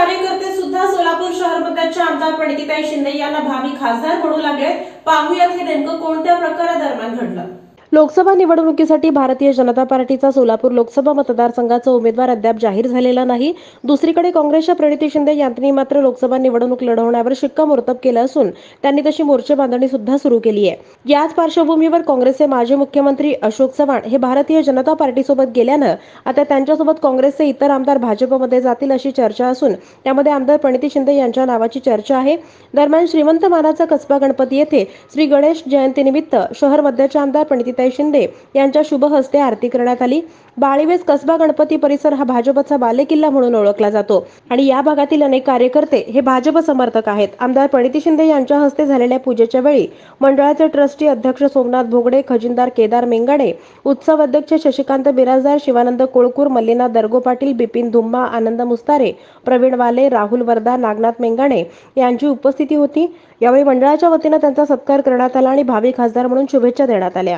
कार्यकर्ते सुद्धा सोलापूर शहर मतदारच्या आमदार प्रणितीताई शिंदे यांना भावी खासदार म्हणू लागले। पाहुयात हे नेमकं कोणत्या प्रकारादरम्यान घडलं। लोकसभा निवडणुकीसाठी भारतीय जनता पार्टीचा सोलापूर लोकसभा मतदारसंघाचा उमेदवार अद्याप जाहीर झालेला नाही। दुसरीकडे काँग्रेसच्या प्रणिती शिंदे यांनी मात्र लोकसभा निवडणूक लढवण्यावर शिक्कामोर्तब केलं असून त्यांनी तशी मोर्चे बांधणी सुद्धा सुरू केली आहे। याच पार्श्वभूमीवर काँग्रेसचे माजी मुख्यमंत्री अशोक चव्हाण हे भारतीय जनता पार्टीसोबत गेल्यानं आता त्यांच्यासोबत काँग्रेसचे इतर आमदार भाजपमध्ये जातील अशी चर्चा असून त्यामध्ये आमदार प्रणिती शिंदे यांच्या नावाची चर्चा आहे। दरम्यान श्रीमंत मानाचा कसबा गणपती येथे श्री गणेश जयंतीनिमित्त शहर मध्याच्या आमदार प्रणितीताई शिंदे यांच्या शुभ हस्ते आरती करण्यात आली। बाळीवेस कसबा गणपती परिसर हा भाजपचा बालेकिल्ला म्हणून ओळखला जातो आणि या भागातील अनेक कार्यकर्ते हे भाजप समर्थक आहेत। आमदार प्रणिती शिंदे यांच्या हस्ते झालेल्या पूजेच्या वेळी मंडळाचे ट्रस्टी अध्यक्ष सोमनाथ भोगडे, खजिनदार केदार मेंगाडे, उत्सव अध्यक्ष शशिकांत बिराजदार, शिवानंद कोळकूर, मल्लीनाथ दरगो पाटील, बिपिन धुम्मा, आनंद मुस्तारे, प्रवीण वाले, राहुल वर्दा, नागनाथ मेंगाणे यांची उपस्थिती होती। यावेळी मंडळाच्या वतीने त्यांचा सत्कार करण्यात आला आणि भावी खासदार म्हणून शुभेच्छा देण्यात आल्या।